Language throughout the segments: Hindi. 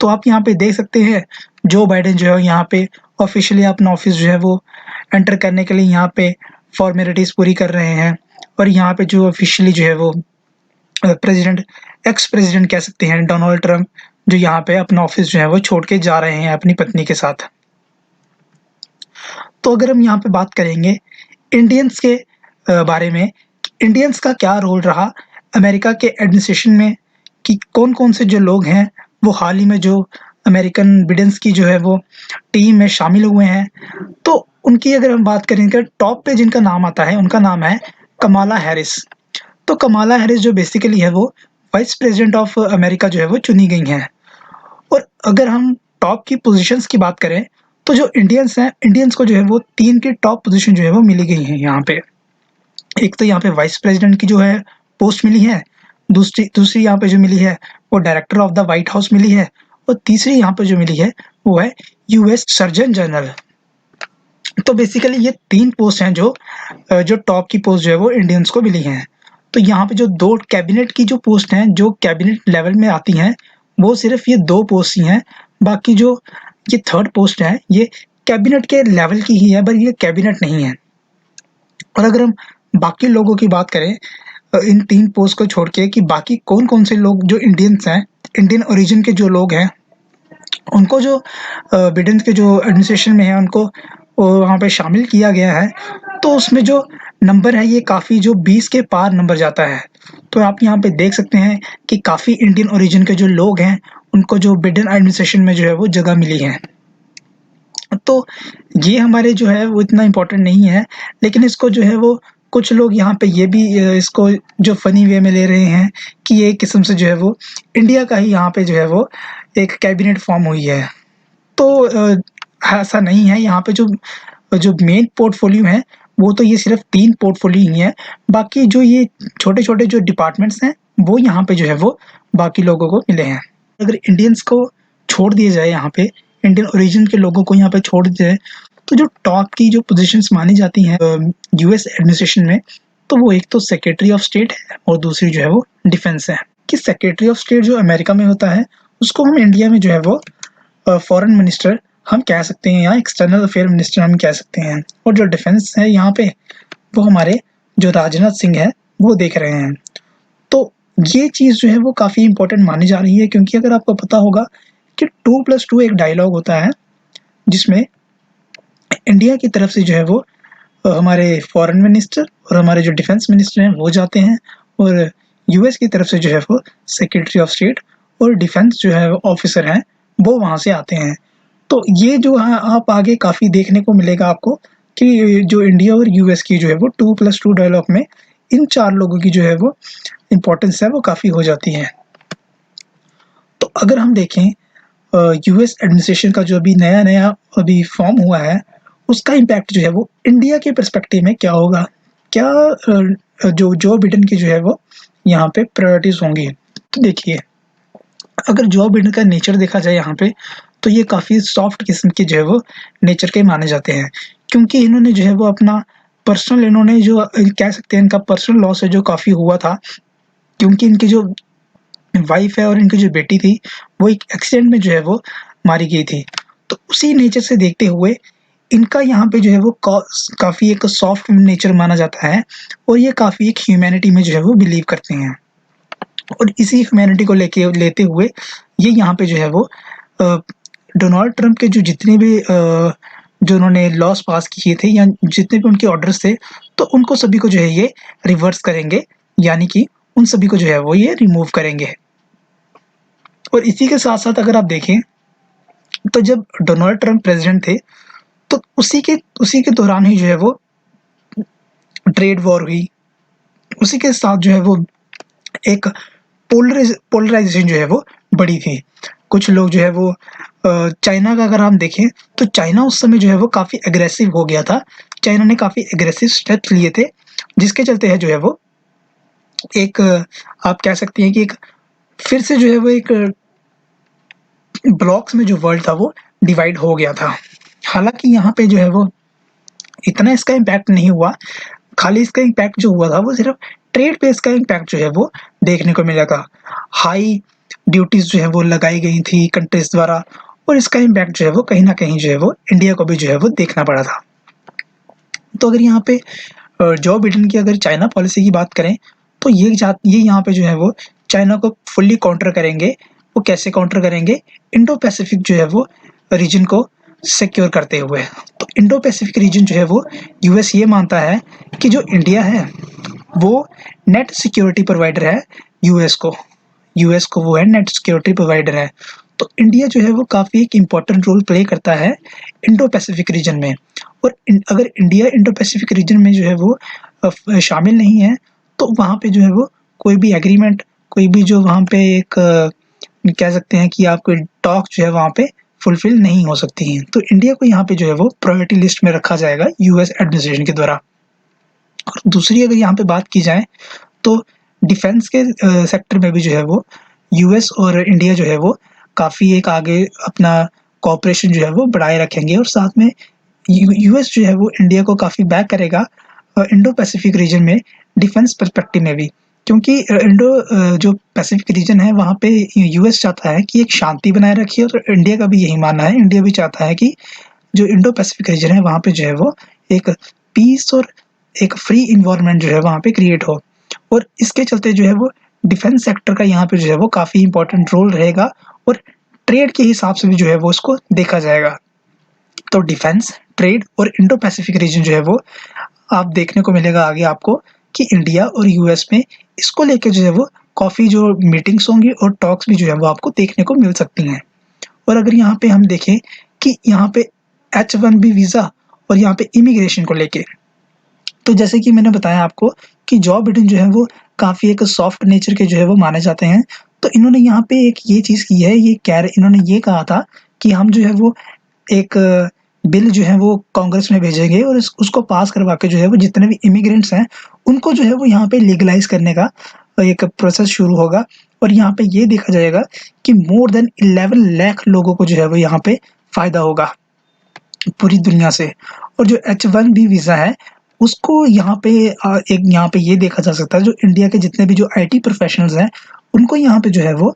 तो आप यहाँ पे देख सकते हैं जो बाइडेन जो है यहाँ पे ऑफिशियली अपना ऑफिस जो है वो एंटर करने के लिए यहाँ पे फॉर्मेलिटीज़ पूरी कर रहे हैं। और यहाँ पे जो ऑफिशियली जो है वो प्रेसिडेंट एक्स प्रेसिडेंट कह सकते हैं डोनाल्ड ट्रंप जो यहाँ पे अपना ऑफिस जो है वो छोड़ के जा रहे हैं अपनी पत्नी के साथ। तो अगर हम यहाँ पे बात करेंगे इंडियंस के बारे में, इंडियंस का क्या रोल रहा अमेरिका के एडमिनिस्ट्रेशन में, कि कौन-कौन से जो लोग हैं वो हाल ही में जो अमेरिकन बिडेंस की जो है वो टीम में शामिल हुए हैं। तो उनकी अगर हम बात करें कि टॉप पे जिनका नाम आता है उनका नाम है कमाला हैरिस। तो कमाला हैरिस जो बेसिकली है वो वाइस प्रेसिडेंट ऑफ अमेरिका जो है वो चुनी गई हैं। और अगर हम टॉप की पोजीशंस की बात करें तो जो इंडियंस हैं, इंडियंस को जो है वो 3 की टॉप पोजीशन जो है वो मिली गई है यहाँ पे। एक तो यहाँ पे वाइस प्रेसिडेंट की जो है पोस्ट मिली है, दूसरी दूसरी यहाँ पे जो मिली है वो director of the White House मिली है, और तीसरी यहाँ पे जो मिली है वो है यूएस सर्जन जनरल। तो बेसिकली ये 3 पोस्ट हैं जो टॉप की पोस्ट जो है वो इंडियंस को मिली हैं। तो यहाँ पे जो 2 कैबिनेट की जो पोस्ट हैं, जो कैबिनेट लेवल में आती हैं, वो सिर्फ ये 2 पोस्ट ही हैं। बाकी जो ये 3rd पोस्ट है ये कैबिनेट के लेवल की ही है, पर ये कैबिनेट नहीं है। और अगर हम बाकी लोगों की बात करें इन 3 पोस्ट को छोड़ के, कि बाकी कौन-कौन से लोग जो इंडियंस हैं, इंडियन ओरिजिन के जो लोग हैं, उनको जो बिडेन के जो एडमिनिस्ट्रेशन में है उनको वहाँ पे शामिल किया गया है। तो उसमें जो नंबर है ये काफ़ी जो 20 के पार नंबर जाता है। तो आप यहाँ पे देख सकते हैं कि काफ़ी इंडियन ओरिजिन के जो लोग हैं उनको जो बिडेन एडमिनिस्ट्रेशन में जो है वो जगह मिली है। तो ये हमारे जो है वो इतना इम्पोर्टेंट नहीं है, लेकिन इसको जो है वो कुछ लोग यहाँ पे ये भी इसको जो फ़नी वे में ले रहे हैं कि ये एक किस्म से जो है वो इंडिया का ही यहाँ पे जो है वो एक कैबिनेट फॉर्म हुई है। तो ऐसा नहीं है, यहाँ पे जो जो मेन पोर्टफोलियो है वो तो ये सिर्फ 3 पोर्टफोलियो ही हैं। बाकी जो ये छोटे-छोटे जो डिपार्टमेंट्स हैं वो यहाँ पे जो है वो बाकी लोगों को मिले हैं। अगर इंडियंस को छोड़ दिया जाए यहाँ पे, इंडियन ओरिजिन के लोगों को यहाँ पे छोड़ दिया जाए, तो जो टॉप की जो पोज़ीशंस मानी जाती हैं यूएस एडमिनिस्ट्रेशन में, तो वो एक तो सेक्रेटरी ऑफ स्टेट है और दूसरी जो है वो डिफेंस है। कि सेक्रेटरी ऑफ स्टेट जो अमेरिका में होता है उसको हम इंडिया में जो है वो फॉरेन मिनिस्टर हम कह सकते हैं, या एक्सटर्नल अफेयर मिनिस्टर हम कह सकते हैं। और जो डिफेंस है यहाँ पे वो हमारे जो राजनाथ सिंह है वो देख रहे हैं। तो ये चीज़ जो है वो काफ़ी इम्पोर्टेंट मानी जा रही है, क्योंकि अगर आपको पता होगा कि 2+2 एक डायलॉग होता है जिसमें इंडिया की तरफ से जो है वो हमारे फॉरेन मिनिस्टर और हमारे जो डिफेंस मिनिस्टर हैं वो जाते हैं, और यूएस की तरफ से जो है वो सेक्रेटरी ऑफ स्टेट और डिफेंस जो है ऑफिसर हैं वो वहाँ से आते हैं। तो ये जो है आप आगे काफ़ी देखने को मिलेगा आपको कि जो इंडिया और यूएस की जो है वो 2+2 डायलॉग में इन 4 लोगों की जो है वो इम्पोर्टेंस है वो काफ़ी हो जाती है। तो अगर हम देखें यूएस एडमिनिस्ट्रेशन का जो अभी नया-नया अभी फॉर्म हुआ है, उसका इम्पैक्ट जो है वो इंडिया के पर्सपेक्टिव में क्या होगा? क्या जो बिडेन की जो है वो यहाँ पे प्रायोरिटीज़ होंगी? तो देखिए, अगर जो बिडेन का नेचर देखा जाए यहाँ पे, तो ये काफ़ी सॉफ्ट किस्म के जो है वो नेचर के माने जाते हैं। क्योंकि इन्होंने जो है वो अपना पर्सनल इन्होंने जो कह सकते हैं इनका पर्सनल लॉस है जो काफ़ी हुआ था, क्योंकि इनकी जो वाइफ है और इनकी जो बेटी थी वो एक एक्सीडेंट में जो है वो मारी गई थी। तो उसी नेचर से देखते हुए इनका यहाँ पे जो है वो काफ़ी एक सॉफ्ट नेचर माना जाता है, और ये काफ़ी एक ह्यूमैनिटी में जो है वो बिलीव करते हैं। और इसी ह्यूमैनिटी को लेते हुए ये यहाँ पे जो है वो डोनाल्ड ट्रंप के जो जितने भी जो उन्होंने लॉस पास किए थे या जितने भी उनके ऑर्डर्स थे, तो उनको सभी को जो है ये रिवर्स करेंगे, यानी कि उन सभी को जो है वो ये रिमूव करेंगे। और इसी के साथ-साथ अगर आप देखें, तो जब डोनाल्ड ट्रंप प्रेज़िडेंट थे, तो उसी के दौरान ही जो है वो ट्रेड वॉर हुई। उसी के साथ जो है वो एक पोलराइज़ेशन जो है वो बढ़ी थी। कुछ लोग जो है वो चाइना का अगर हम देखें, तो चाइना उस समय जो है वो काफ़ी एग्रेसिव हो गया था। चाइना ने काफ़ी एग्रेसिव स्टेप्स लिए थे, जिसके चलते है जो है वो एक आप कह सकती हैं कि एक फिर से जो है वो एक ब्लॉक्स में जो वर्ल्ड था वो डिवाइड हो गया था। हालाँकि यहाँ पे जो है वो इतना इसका इम्पैक्ट नहीं हुआ, खाली इसका इम्पैक्ट जो हुआ था वो सिर्फ़ ट्रेड पे इसका इम्पैक्ट जो है वो देखने को मिला था। हाई ड्यूटीज़ जो है वो लगाई गई थी कंट्रीज़ द्वारा, और इसका इम्पैक्ट जो है वो कहीं न कहीं जो है वो इंडिया को भी जो है वो देखना पड़ा था। तो अगर यहाँ पे जो बिडेन की अगर चाइना पॉलिसी की बात करें, तो ये यहाँ पे जो है वो चाइना को फुल्ली काउंटर करेंगे। वो कैसे काउंटर करेंगे? इंडो पैसिफिक जो है वो रीजन को सिक्योर करते हुए। तो इंडो पैसिफिक रीजन जो है वो यूएस ये मानता है कि जो इंडिया है वो नेट सिक्योरिटी प्रोवाइडर है यूएस को। यूएस को वो है नेट सिक्योरिटी प्रोवाइडर है। तो इंडिया जो है वो काफ़ी एक इम्पोर्टेंट रोल प्ले करता है इंडो पैसिफिक रीजन में। और अगर इंडिया इंडो पैसिफिक रीजन में जो है वो शामिल नहीं है, तो वहाँ पे जो है वो कोई भी एग्रीमेंट, कोई भी जो वहाँ पे एक कह सकते हैं कि आपको टॉक जो है वहाँ पे फुलफिल नहीं हो सकती हैं। तो इंडिया को यहाँ पे जो है वो प्रायोरिटी लिस्ट में रखा जाएगा यूएस एडमिनिस्ट्रेशन के द्वारा। और दूसरी अगर यहाँ पे बात की जाए, तो डिफेंस के सेक्टर में भी जो है वो यूएस और इंडिया जो है वो काफ़ी एक आगे अपना कोऑपरेशन जो है वो बढ़ाए रखेंगे, और साथ में यूएस जो है वो इंडिया को काफ़ी बैक करेगा इंडो पैसिफिक रीजन में डिफेंस पर्सपेक्टिव में भी। क्योंकि जो पैसिफिक रीजन है वहाँ पे यूएस चाहता है कि एक शांति बनाए रखिए, और इंडिया का भी यही मानना है। इंडिया भी चाहता है कि जो इंडो पैसिफिक रीजन है वहाँ पे जो है वो एक पीस और एक फ्री इन्वायरमेंट जो है वहाँ पे क्रिएट हो। और इसके चलते जो है वो डिफेंस सेक्टर का यहाँ पे जो है वो काफ़ी इम्पोर्टेंट रोल रहेगा, और ट्रेड के हिसाब से भी जो है वो उसको देखा जाएगा। तो डिफेंस, ट्रेड और इंडो पैसिफिक रीजन जो है वो आप देखने को मिलेगा आगे आपको कि इंडिया और यूएस में इसको लेके जो है वो काफ़ी जो मीटिंग्स होंगी और टॉक्स भी जो है वो आपको देखने को मिल सकती हैं। और अगर यहाँ पे हम देखें कि यहाँ पे H-1B वीज़ा और यहाँ पे इमिग्रेशन को लेके, तो जैसे कि मैंने बताया आपको कि जो बिडेन जो है वो काफ़ी एक सॉफ्ट नेचर के जो है वो माने जाते हैं। तो इन्होंने यहाँ पे एक ये चीज़ की है, इन्होंने ये कहा था कि हम जो है वो एक बिल जो है वो कांग्रेस में भेजेंगे, और उसको पास करवा के जो है वो जितने भी इमिग्रेंट्स हैं उनको जो है वो यहाँ पे लीगलाइज़ करने का एक प्रोसेस शुरू होगा। और यहाँ पे ये देखा जाएगा कि मोर देन 11 लाख लोगों को जो है वो यहाँ पे फ़ायदा होगा पूरी दुनिया से। और जो H-1B वीज़ा है उसको यहाँ पे एक यहाँ पे ये देखा जा सकता है, जो इंडिया के जितने भी जो आईटी प्रोफेशनल्स हैं उनको यहाँ पे जो है वो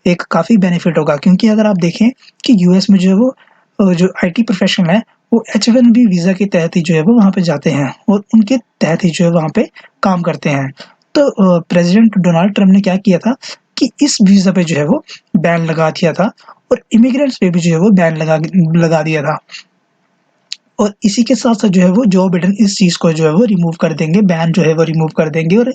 एक काफ़ी बेनिफिट होगा। क्योंकि अगर आप देखें कि यूएस में जो है वो जो आईटी प्रोफेशनल है वो H-1B वीज़ा के तहत ही जो है वो वहाँ पे जाते हैं, और उनके तहत ही जो है वहाँ पे काम करते हैं। तो प्रेसिडेंट डोनाल्ड ट्रम्प ने क्या किया था कि इस वीज़ा पे जो है वो बैन लगा दिया था, और इमिग्रेंट्स पे भी जो है वो बैन लगा दिया था। और इसी के साथ-साथ जो है वो जो बिडेन इस चीज़ को जो है वो रिमूव कर देंगे, बैन जो है वो रिमूव कर देंगे, और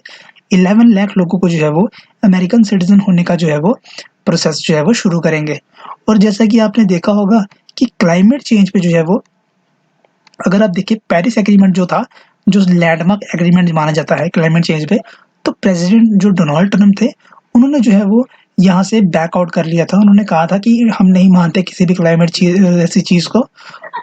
11 लाख लोगों को जो है वो अमेरिकन सिटीज़न होने का जो है वो प्रोसेस जो है वो शुरू करेंगे। और जैसा कि आपने देखा होगा कि क्लाइमेट चेंज पे जो है वो, अगर आप देखिए पेरिस एग्रीमेंट जो था, जो लैंडमार्क एग्रीमेंट माना जाता है क्लाइमेट चेंज पे, तो प्रेसिडेंट जो डोनाल्ड ट्रम्प थे, उन्होंने जो है वो यहाँ से बैक आउट कर लिया था। उन्होंने कहा था कि हम नहीं मानते किसी भी क्लाइमेट ऐसी चीज़ को।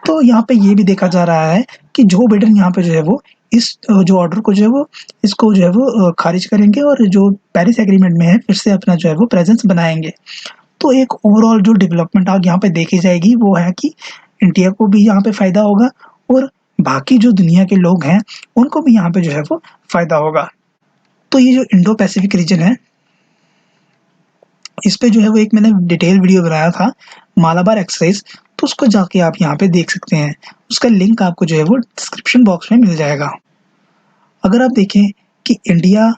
तो यहाँ पे ये भी देखा जा रहा है कि जो बिडेन यहाँ पे जो है वो इस जो ऑर्डर को जो है वो इसको जो है वो खारिज करेंगे, और जो पेरिस एग्रीमेंट में है फिर से अपना जो है वो प्रेजेंस बनाएँगे। तो एक ओवरऑल जो डेवलपमेंट आज यहाँ पे देखी जाएगी वो है कि इंडिया को भी यहाँ पे फ़ायदा होगा, और बाकी जो दुनिया के लोग हैं उनको भी यहाँ पे जो है वो फ़ायदा होगा। तो ये जो इंडो पैसिफिक रीजन है, इस पे जो है वो एक मैंने डिटेल वीडियो बनाया था, मालाबार एक्सरसाइज, तो उसको जाके आप यहाँ पे देख सकते हैं। उसका लिंक आपको जो है वो डिस्क्रिप्शन बॉक्स में मिल जाएगा। अगर आप देखें कि इंडिया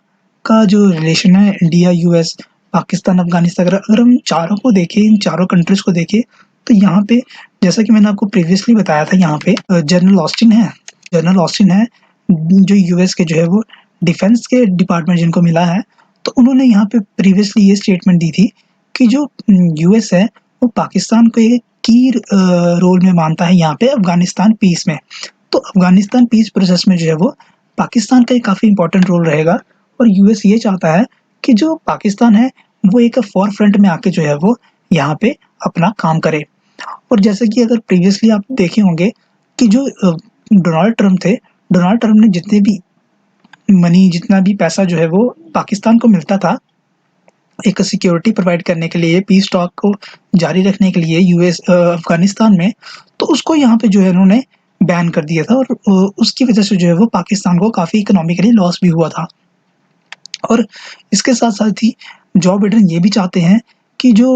का जो रिलेशन है, इंडिया, यूएस, पाकिस्तान, अफ़गानिस्तान, अगर हम चारों को देखें, इन चारों कंट्रीज़ को देखें, तो यहाँ पे जैसा कि मैंने आपको प्रीवियसली बताया था, यहाँ पे जनरल ऑस्टिन है, जो यूएस के जो है वो डिफेंस के डिपार्टमेंट जिनको मिला है। तो उन्होंने यहाँ पे प्रीवियसली ये स्टेटमेंट दी थी कि जो यूएस है वो पाकिस्तान को एक की रोल में मानता है यहाँ पे अफ़गानिस्तान पीस में। तो अफ़गानिस्तान पीस प्रोसेस में जो है वो पाकिस्तान का एक काफ़ी इम्पोर्टेंट रोल रहेगा, और यूएस ये चाहता है कि जो पाकिस्तान है वो एक फ़ोर फ्रंट में आके जो है वो यहाँ पे अपना काम करे। और जैसे कि अगर प्रीवियसली आप देखे होंगे कि जो डोनाल्ड ट्रम्प थे, डोनाल्ड ट्रम्प ने जितना भी पैसा जो है वो पाकिस्तान को मिलता था एक सिक्योरिटी प्रोवाइड करने के लिए, पीस टॉक को जारी रखने के लिए अफ़गानिस्तान में, तो उसको यहाँ पे जो है उन्होंने बैन कर दिया था, और उसकी वजह से जो है वो पाकिस्तान को काफ़ी इकोनॉमिकली लॉस भी हुआ था। और इसके साथ-साथ ही जो बिडेन ये भी चाहते हैं कि जो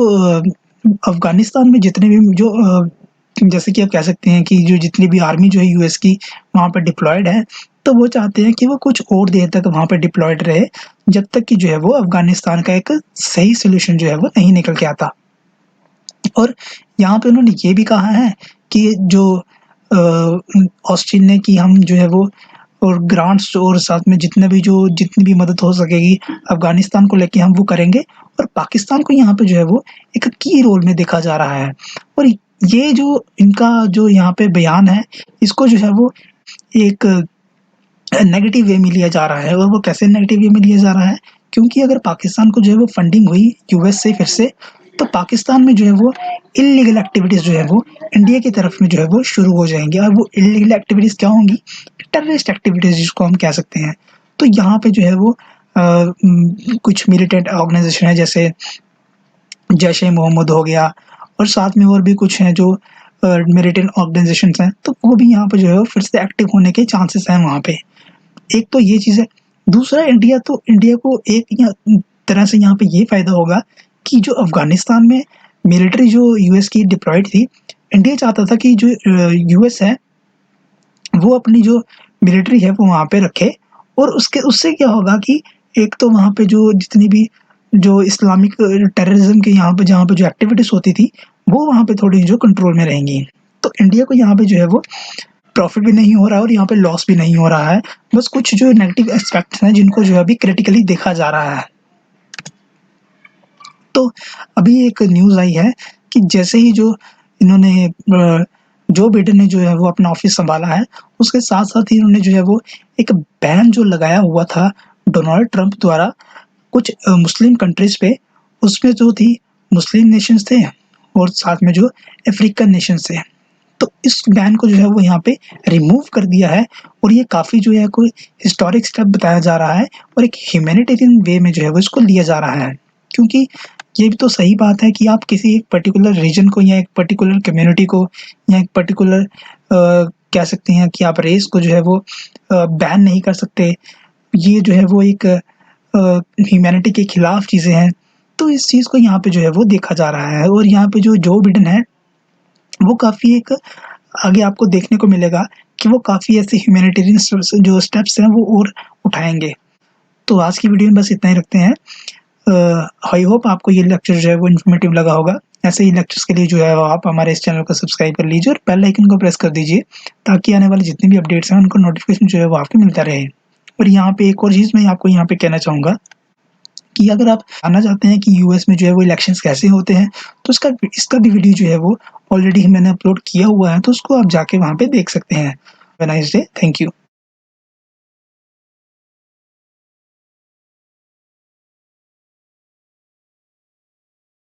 अफ़गानिस्तान में जितने भी जैसे कि आप कह सकते हैं कि जो जितनी भी आर्मी जो है यूएस की वहाँ पे डिप्लॉयड है, तो वो चाहते हैं कि वो कुछ और देर तक वहाँ पे डिप्लॉयड रहे, जब तक कि जो है वो अफ़गानिस्तान का एक सही सॉल्यूशन जो है वो नहीं निकल के आता। और यहाँ पे उन्होंने ये भी कहा है कि जो ऑस्टिन ने कि हम जो है वो और ग्रांट्स और साथ में जितनी भी मदद हो सकेगी अफ़गानिस्तान को लेके हम वो करेंगे और पाकिस्तान को यहाँ पे जो है वो एक की रोल में देखा जा रहा है। और ये जो इनका जो यहाँ पे बयान है, इसको जो है वो एक नेगेटिव वे में लिया जा रहा है। और वो कैसे नेगेटिव वे में लिया जा रहा है? क्योंकि अगर पाकिस्तान को जो है वो फंडिंग हुई यूएस से फिर से, तो पाकिस्तान में जो है वो इल्लीगल एक्टिविटीज़ जो है वो इंडिया की तरफ में जो है वो शुरू हो जाएँगी। और वो इल्लीगल एक्टिविटीज़ क्या होंगी? टेररिस्ट एक्टिविटीज़ जिसको हम कह सकते हैं। तो यहाँ पे जो है वो कुछ मिलिटेंट ऑर्गेनाइज़ेशन है, जैसे जैश-ए-मोहम्मद हो गया और साथ में और भी कुछ हैं जो मिलिटेंट ऑर्गेनाइज़ेशंस हैं, तो वो भी यहाँ पे जो है वो फिर से एक्टिव होने के चांसेस हैं वहाँ पे। एक तो ये चीज़ है। दूसरा, इंडिया को एक तरह से यहाँ पे ये फ़ायदा होगा कि जो अफ़गानिस्तान में मिलिट्री जो यूएस की डिप्लॉयड थी, इंडिया चाहता था कि जो यूएस है, वो अपनी जो मिलिट्री है वो वहाँ पे रखे। और उसके उससे क्या होगा कि एक तो वहाँ पे जो जितनी भी जो इस्लामिक टेररिज़्म के यहाँ पे जहाँ पे जो एक्टिविटीज़ होती थी, वो वहाँ पे थोड़ी जो कंट्रोल में रहेंगी। तो इंडिया को यहाँ पे जो है वो प्रॉफ़िट भी नहीं हो रहा है और यहाँ पे लॉस भी नहीं हो रहा है। बस कुछ जो नेगेटिव एस्पेक्ट्स हैं जिनको जो है अभी क्रिटिकली देखा जा रहा है। तो अभी एक न्यूज़ आई है कि जैसे ही जो इन्होंने जो बिडेन ने जो है वो अपना ऑफ़िस सँभाला है, उसके साथ-साथ ही इन्होंने जो है वो एक बैन जो लगाया हुआ था डोनाल्ड ट्रंप द्वारा कुछ मुस्लिम कंट्रीज़ पे, उसमें जो थी मुस्लिम नेशंस थे और साथ में जो अफ्रीकन नेशंस थे। तो इस बैन को जो है वो यहाँ पे रिमूव कर दिया है और ये काफ़ी जो है कोई हिस्टोरिक स्टेप बताया जा रहा है और एक ह्यूमैनिटेरियन वे में जो है वो इसको लिया जा रहा है। क्योंकि ये भी तो सही बात है कि आप किसी एक पर्टिकुलर रीजन को या एक पर्टिकुलर कम्युनिटी को या एक पर्टिकुलर कह सकते हैं कि आप रेस को जो है वो बैन नहीं कर सकते। ये जो है वो एक ह्यूमैनिटी के खिलाफ चीज़ें हैं। तो इस चीज़ को यहाँ पे जो है वो देखा जा रहा है और यहाँ पे जो बिडेन है, वो काफ़ी एक आगे आपको देखने को मिलेगा कि वो काफ़ी ऐसे ह्यूमैनिटेरियन जो स्टेप्स हैं वो और उठाएँगे। तो आज की वीडियो में बस इतना ही रखते हैं। आई होप आपको ये लेक्चर जो है वो इन्फॉर्मेटिव लगा होगा। ऐसे ही लेक्चर्स के लिए जो है वो आप हमारे इस चैनल को सब्सक्राइब कर लीजिए और बेल आइकन को प्रेस कर दीजिए, ताकि आने वाले जितने भी अपडेट्स हैं उनको नोटिफ़िकेशन जो है वो आपको मिलता रहे। और यहाँ पे एक और चीज़ मैं आपको यहाँ पे कहना चाहूँगा कि अगर आप जानना चाहते हैं कि यूएस में जो है वो इलेक्शंस कैसे होते हैं, तो इसका भी वीडियो जो है वो ऑलरेडी मैंने अपलोड किया हुआ है, तो उसको आप जाके वहाँ पे देख सकते हैं। Have a nice day. Thank you.